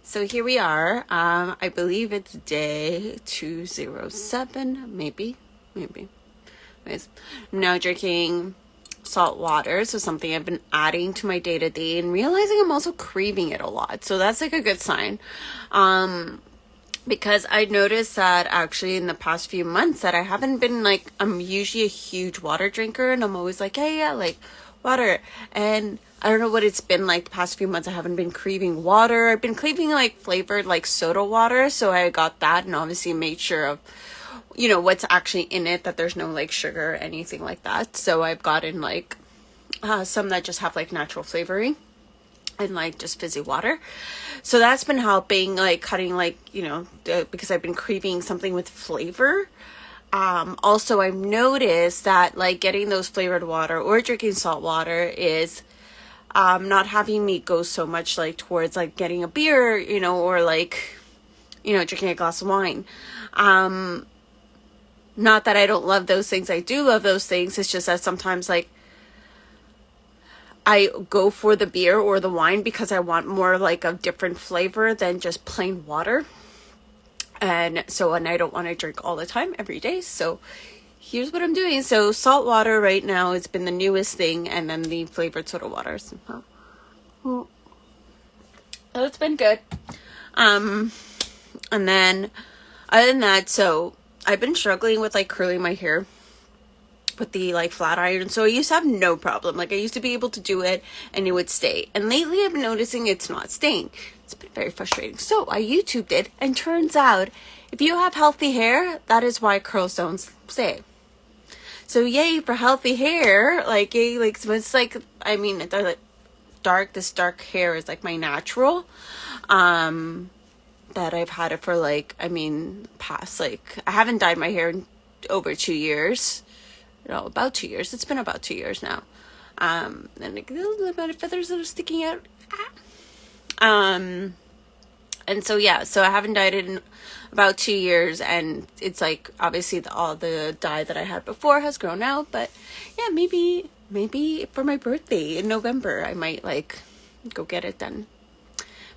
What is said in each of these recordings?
So here we are. I believe it's day 207, maybe. Anyways, I'm now drinking salt water, so something I've been adding to my day to day and realizing I'm also craving it a lot. So that's like a good sign. Because I noticed that actually in the past few months that I haven't been like, I'm usually a huge water drinker and I'm always like, hey, yeah, like water. And I don't know what it's been like the past few months. I haven't been craving water. I've been craving like flavored like soda water. So I got that and obviously made sure of, what's actually in it, that there's no like sugar or anything like that. So I've gotten like some that just have like natural flavoring and like just fizzy water. So that's been helping, like cutting like, because I've been craving something with flavor. Also I've noticed that like getting those flavored water or drinking salt water is not having me go so much like towards like getting a beer, or like, drinking a glass of wine. Not that I don't love those things. I do love those things. It's just that sometimes like I go for the beer or the wine because I want more like a different flavor than just plain water. And I don't want to drink all the time every day. So here's what I'm doing. So salt water right now has been the newest thing, and then the flavored soda waters. So it's been good. And then other than that, so I've been struggling with like curling my hair with the like flat iron. So I used to have no problem. Like I used to be able to do it and it would stay. And lately I've been noticing it's not staying. It's been very frustrating. So I YouTubed it, and turns out if you have healthy hair, that is why curls don't stay. So yay for healthy hair. Like yay, like so it's like, I mean, this dark hair is like my natural. That I've had it for like, past like, I haven't dyed my hair in over 2 years. About 2 years. It's been about 2 years now. And like a little bit of feathers that are sticking out. And so I haven't dyed it in about 2 years, and it's like obviously all the dye that I had before has grown out. But yeah, maybe for my birthday in November I might like go get it done,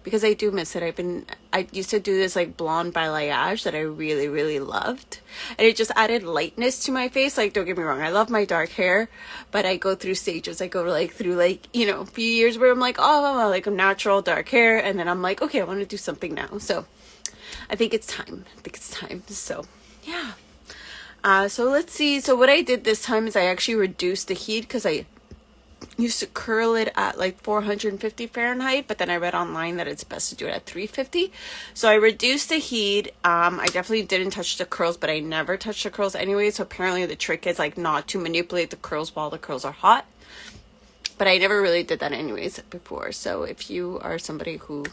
because I do miss it. I used to do this like blonde balayage that I really, really loved. And it just added lightness to my face. Like, don't get me wrong, I love my dark hair, but I go through stages. I go through a few years where I'm like, oh, like I'm natural dark hair. And then I'm like, okay, I want to do something now. So I think it's time. So yeah. So let's see. So what I did this time is I actually reduced the heat, because I used to curl it at like 450 Fahrenheit, but then I read online that it's best to do it at 350. So I reduced the heat. I definitely didn't touch the curls, but I never touch the curls anyway. So apparently the trick is like not to manipulate the curls while the curls are hot. But I never really did that anyways before. So if you are somebody who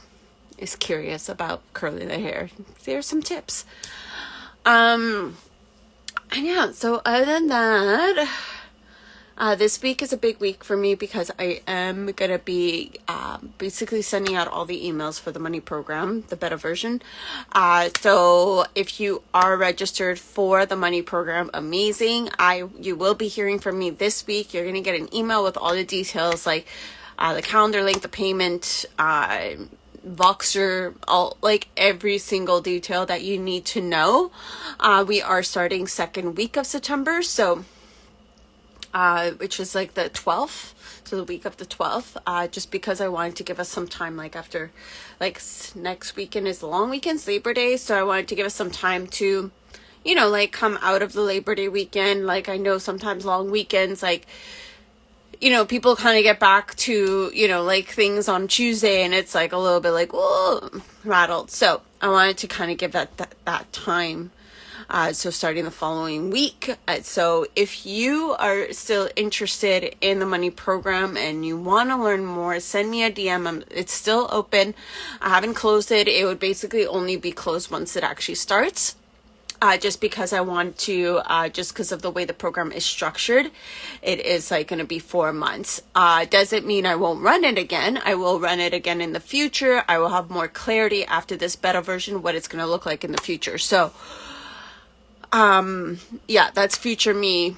is curious about curling the hair, there's some tips. And yeah, so other than that, this week is a big week for me because I am going to be basically sending out all the emails for the money program, the beta version. So if you are registered for the money program, amazing. You will be hearing from me this week. You're going to get an email with all the details, like the calendar link, the payment, Voxer, like every single detail that you need to know. We are starting second week of September, so which is like the 12th, so the week of the 12th, just because I wanted to give us some time, like after, like next weekend is the long weekends, Labor Day, so I wanted to give us some time to, like come out of the Labor Day weekend. Like I know sometimes long weekends, like, people kind of get back to, like things on Tuesday, and it's like a little bit like, whoa, rattled. So I wanted to kind of give that time. So starting the following week. So if you are still interested in the money program and you want to learn more, send me a DM. It's still open. I haven't closed it. It would basically only be closed once it actually starts. Just because I want to, just because of the way the program is structured, it is like going to be 4 months. Doesn't mean I won't run it again. I will run it again in the future. I will have more clarity after this beta version, what it's going to look like in the future. So, yeah, that's future me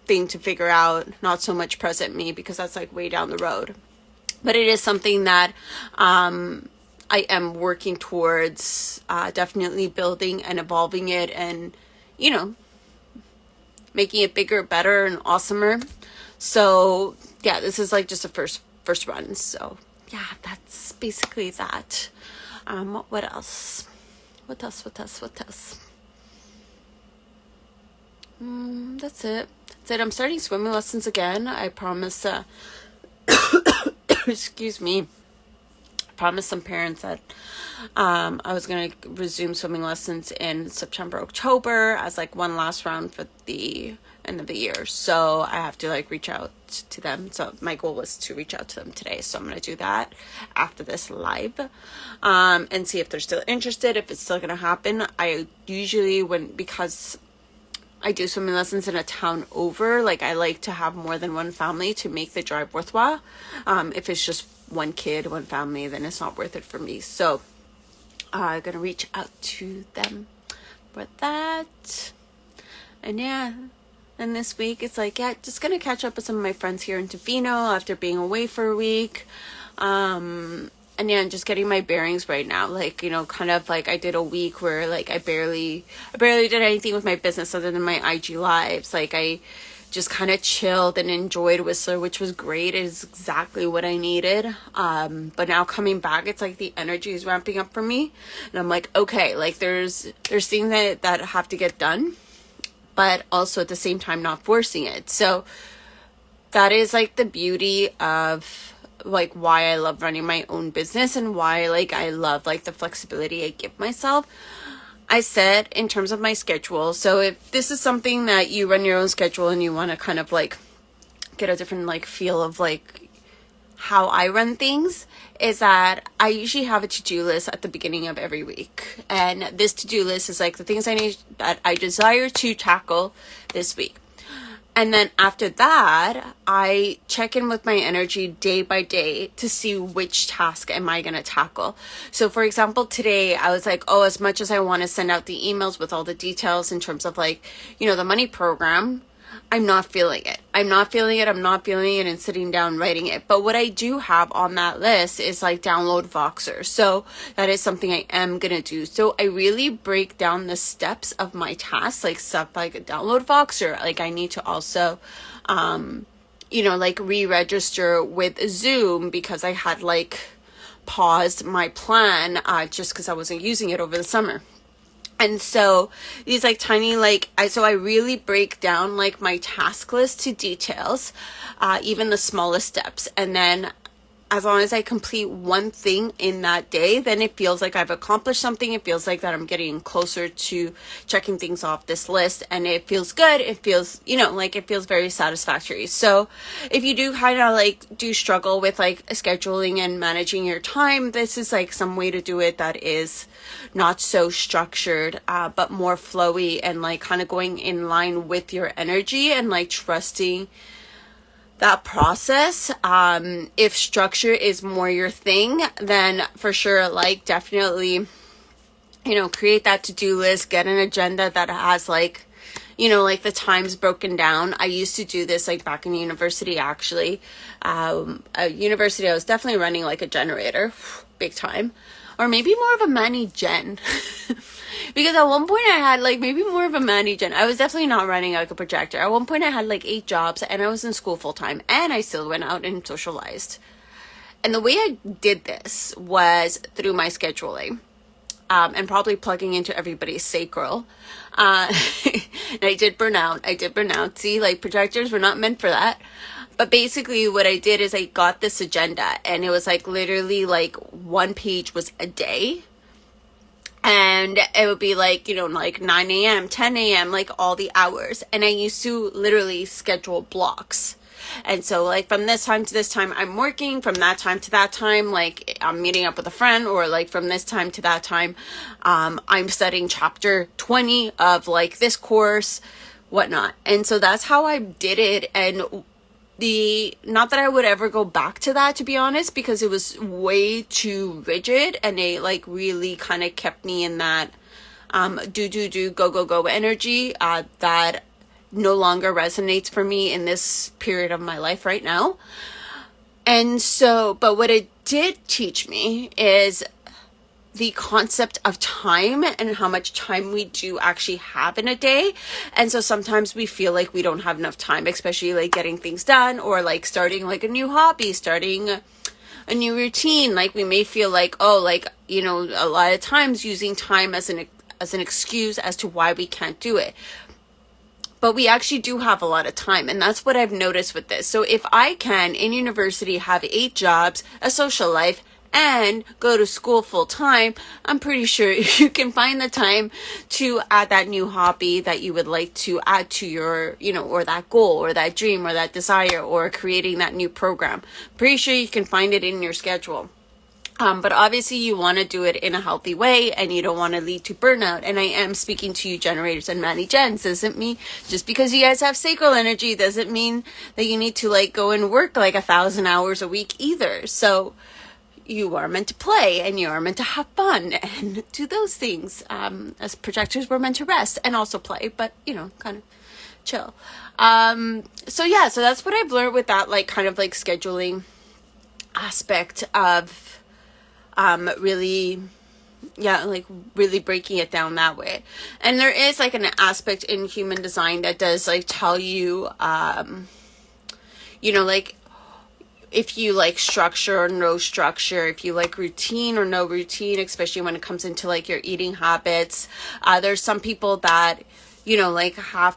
thing to figure out, not so much present me, because that's like way down the road. But it is something that, I am working towards definitely building and evolving it, and making it bigger, better, and awesomer. So yeah, this is like just a first run. So yeah, that's basically that. What else? What else? That's it. I'm starting swimming lessons again. I promise. Excuse me. Promised some parents that I was going to resume swimming lessons in September, October as like one last round for the end of the year. So I have to like reach out to them. So my goal was to reach out to them today. So I'm going to do that after this live, and see if they're still interested, if it's still going to happen. I usually, because I do swimming lessons in a town over, like I like to have more than one family to make the drive worthwhile. If it's just one kid, one family, then it's not worth it for me. So I'm gonna reach out to them for that. And yeah, and this week it's like, yeah, just gonna catch up with some of my friends here in Tofino after being away for a week. And yeah, I'm just getting my bearings right now. Like, kind of like I did a week where like I barely did anything with my business other than my IG lives. Like I just kind of chilled and enjoyed Whistler, which was great. It is exactly what I needed. But now coming back, it's like the energy is ramping up for me. And I'm like, okay, like there's things that have to get done, but also at the same time not forcing it. So that is like the beauty of like why I love running my own business, and why like I love like the flexibility I give myself. I said in terms of my schedule. So if this is something that you run your own schedule and you want to kind of like get a different like feel of like how I run things, is that I usually have a to-do list at the beginning of every week. And this to-do list is like the things that I desire to tackle this week. And then after that, I check in with my energy day by day to see which task am I going to tackle. So for example, today I was like, as much as I want to send out the emails with all the details in terms of like, the money program, I'm not feeling it. I'm not feeling it and sitting down writing it. But what I do have on that list is like download Voxer. So that is something I am going to do. So I really break down the steps of my tasks, like stuff like download Voxer. Like I need to also, like re-register with Zoom because I had like paused my plan just because I wasn't using it over the summer. And so these like tiny, so I really break down like my task list to details, even the smallest steps. And then as long as I complete one thing in that day, then it feels like I've accomplished something. It feels like that I'm getting closer to checking things off this list, and it feels good. It feels, it feels very satisfactory. So if you do kind of do struggle with scheduling and managing your time, this is some way to do it that is not so structured, but more flowy and kind of going in line with your energy and trusting that process. If structure is more your thing, then for sure, definitely, create that to-do list, get an agenda that has the times broken down. I used to do this back in university, actually. At university, I was definitely running a generator, big time. Or maybe more of a Manny Gen. Because at one point I had maybe more of a Manny Gen. I was definitely not running a projector. At one point I had 8 jobs and I was in school full time, and I still went out and socialized. And the way I did this was through my scheduling, and probably plugging into everybody's sacral. And I did burn out. See, projectors were not meant for that. But basically what I did is I got this agenda, and it was literally one page was a day. And it would be 9 a.m., 10 a.m., all the hours. And I used to literally schedule blocks. And so from this time to this time, I'm working. From that time to that time, I'm meeting up with a friend, or from this time to that time, I'm studying chapter 20 of this course, whatnot. And so that's how I did it. And not that I would ever go back to that, to be honest, because it was way too rigid, and it really kind of kept me in that go energy that no longer resonates for me in this period of my life right now. And so, but what it did teach me is the concept of time and how much time we do actually have in a day. And so sometimes we feel like we don't have enough time, especially like getting things done or like starting like a new hobby, starting a new routine. Like we may feel like, oh, like, you know, a lot of times using time as an excuse as to why we can't do it. But we actually do have a lot of time. And that's what I've noticed with this. So if I can, in university, have 8 jobs, a social life, and go to school full time, I'm pretty sure you can find the time to add that new hobby that you would like to add to your, you know, or that goal or that dream or that desire or creating that new program. Pretty sure you can find it in your schedule. But obviously you want to do it in a healthy way and you don't want to lead to burnout. And I am speaking to you generators and Manny Gens. Doesn't mean just because you guys have sacral energy doesn't mean that you need to like go and work like 1,000 hours a week either. So you are meant to play and you are meant to have fun and do those things. As projectors, we're meant to rest and also play, but you know, kind of chill. So yeah, so that's what I've learned with that, like kind of like scheduling aspect of really breaking it down that way. And there is like an aspect in human design that does like tell you, you know, like if you like structure or no structure, if you like routine or no routine, especially when it comes into like your eating habits. There's some people that, you know, like have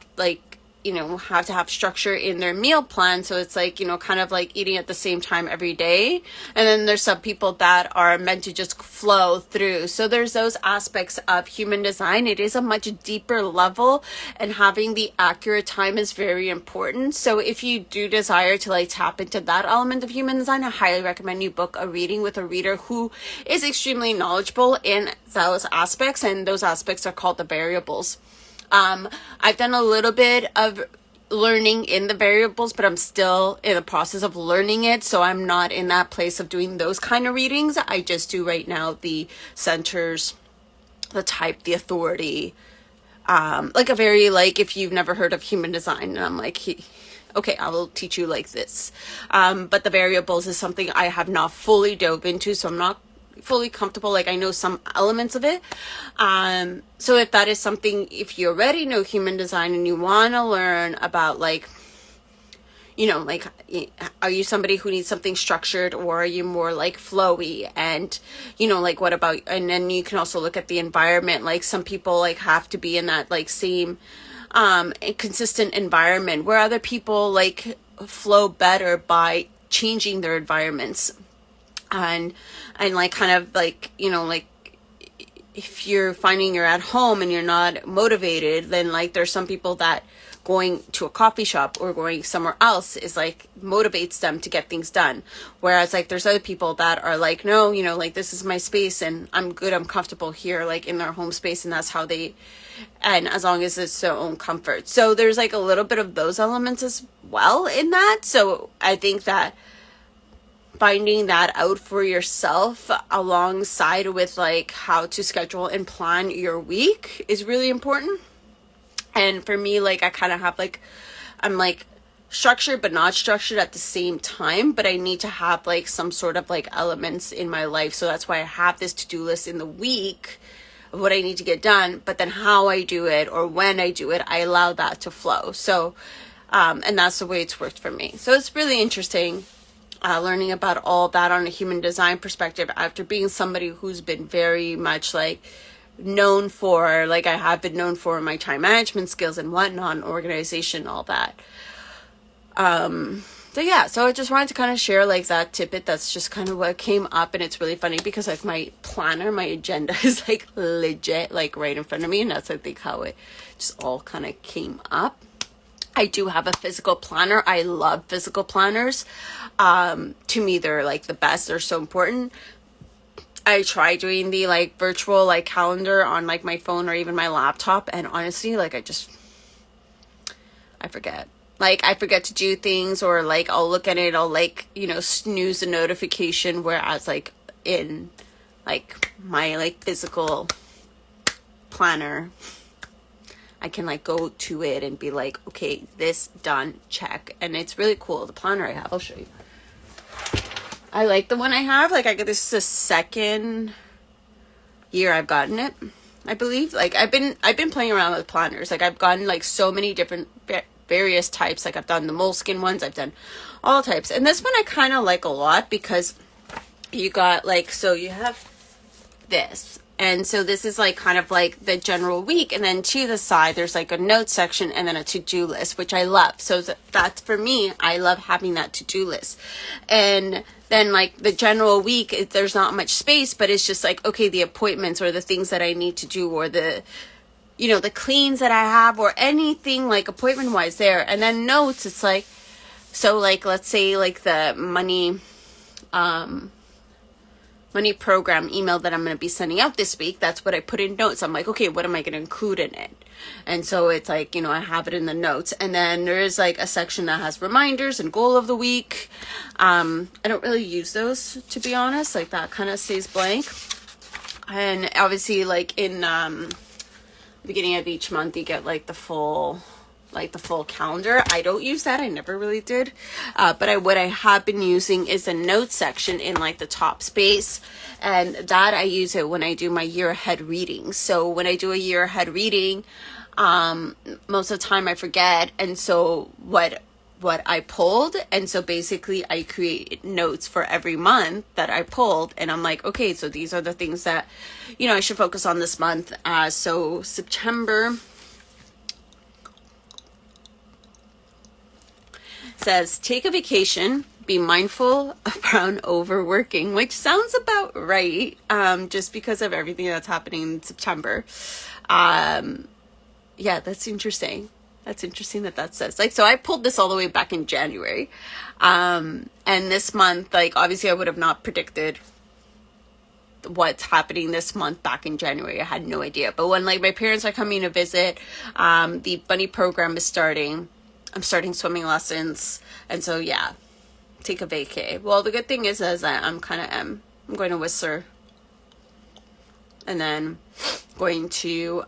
to have structure in their meal plan. So it's like, you know, kind of like eating at the same time every day. And then there's some people that are meant to just flow through. So there's those aspects of human design. It is a much deeper level and having the accurate time is very important. So if you do desire to like tap into that element of human design, I highly recommend you book a reading with a reader who is extremely knowledgeable in those aspects. And those aspects are called the variables. I've done a little bit of learning in the variables, but I'm still in the process of learning it. So I'm not in that place of doing those kind of readings. I just do right now the centers, the type, the authority, like a very, like if you've never heard of human design, and I'm like, okay, I will teach you like this. But the variables is something I have not fully dove into, so I'm not fully comfortable. Like I know some elements of it. So if that is something, if you already know human design and you want to learn about like, you know, like, are you somebody who needs something structured or are you more like flowy? And, you know, like what about, and then you can also look at the environment. Like some people like have to be in that like same, consistent environment where other people like flow better by changing their environments. And like kind of like, you know, like if you're finding you're at home and you're not motivated, then like there's some people that going to a coffee shop or going somewhere else is like motivates them to get things done. Whereas like there's other people that are like, no, you know, like this is my space and I'm good, I'm comfortable here, like in their home space, and that's how they, and as long as it's their own comfort. So there's like a little bit of those elements as well in that. So I think that finding that out for yourself alongside with like how to schedule and plan your week is really important. And for me, like I kind of have like, I'm like structured but not structured at the same time, but I need to have like some sort of like elements in my life. So that's why I have this to-do list in the week of what I need to get done, but then how I do it or when I do it, I allow that to flow. So and that's the way it's worked for me. So it's really interesting learning about all that on a human design perspective after being somebody who's been very much like known for, like I have been known for my time management skills and whatnot, organization, all that. So yeah, so I just wanted to kind of share like that tidbit. That's just kind of what came up. And it's really funny because like my planner, my agenda is like legit like right in front of me. And that's I think how it just all kind of came up. I do have a physical planner. I love physical planners. To me, they're like the best. They're so important. I try doing the like virtual like calendar on like my phone or even my laptop. And honestly, like I forget. Like I forget to do things, or like I'll look at it, I'll like, you know, snooze a notification. Whereas like in like my like physical planner, I can like go to it and be like, okay, this done, check. And it's really cool. The planner I have, I'll show you. I like the one I have. Like I get this is the second year I've gotten it, I believe. Like I've been playing around with planners. Like I've gotten like so many different various types. Like I've done the Moleskine ones, I've done all types. And this one I kind of like a lot because you got like, so you have this. And so this is like kind of like the general week, and then to the side there's like a note section and then a to-do list, which I love. So that's for me, I love having that to-do list. And then like the general week, there's not much space, but it's just like, okay, the appointments or the things that I need to do, or the, you know, the cleans that I have, or anything like appointment wise there. And then notes, it's like, so like, let's say like the money program email that I'm going to be sending out this week, that's what I put in notes. I'm like, okay, what am I going to include in it? And so it's like, you know, I have it in the notes. And then there is like a section that has reminders and goal of the week. I don't really use those, to be honest. Like that kind of stays blank. And obviously like in beginning of each month, you get like the full calendar. I don't use that. I never really did. But what I have been using is a note section in like the top space. And that I use it when I do my year ahead reading. So when I do a year ahead reading, most of the time I forget. And so what I pulled. And so basically I create notes for every month that I pulled. And I'm like, okay, so these are the things that, you know, I should focus on this month. So September says, take a vacation, be mindful around overworking, which sounds about right, just because of everything that's happening in September. Yeah, that's interesting. That's interesting that says, like, so I pulled this all the way back in January. And this month, like, obviously I would have not predicted what's happening this month back in January. I had no idea. But when like my parents are coming to visit, the bunny program is starting. I'm starting swimming lessons. And so, yeah, take a vacay. Well, the good thing is I'm going to Whistler. And then going to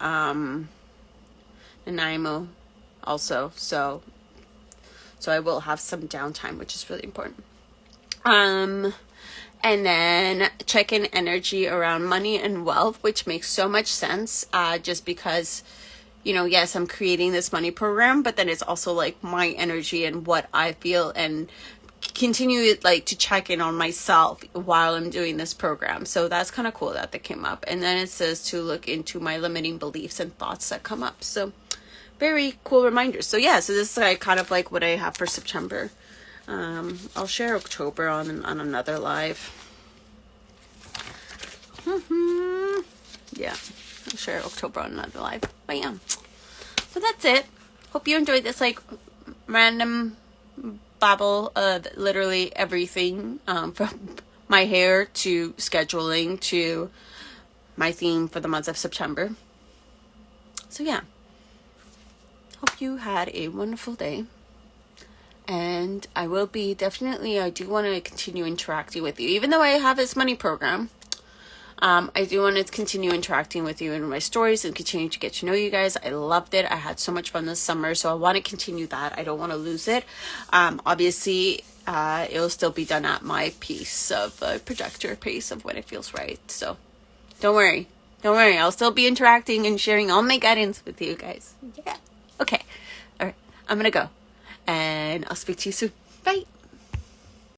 Nanaimo also. So I will have some downtime, which is really important. And then check in energy around money and wealth, which makes so much sense, just because, you know, yes, I'm creating this money program, but then it's also like my energy and what I feel, and continue like to check in on myself while I'm doing this program. So that's kind of cool that came up. And then it says to look into my limiting beliefs and thoughts that come up. So very cool reminders. So yeah, so this is like kind of like what I have for September. I'll share October on another live. Yeah, I'll share October on another live. But yeah, so that's it. Hope you enjoyed this like random babble of literally everything, from my hair to scheduling to my theme for the month of September. So yeah, hope you had a wonderful day. And I do want to continue interacting with you. Even though I have this money program, I do want to continue interacting with you in my stories and continue to get to know you guys. I loved it. I had so much fun this summer, so I want to continue that. I don't want to lose it. Obviously, it'll still be done at my pace of projector pace of when it feels right. So don't worry. I'll still be interacting and sharing all my guidance with you guys. Yeah. Okay. All right. I'm going to go. And I'll speak to you soon. Bye.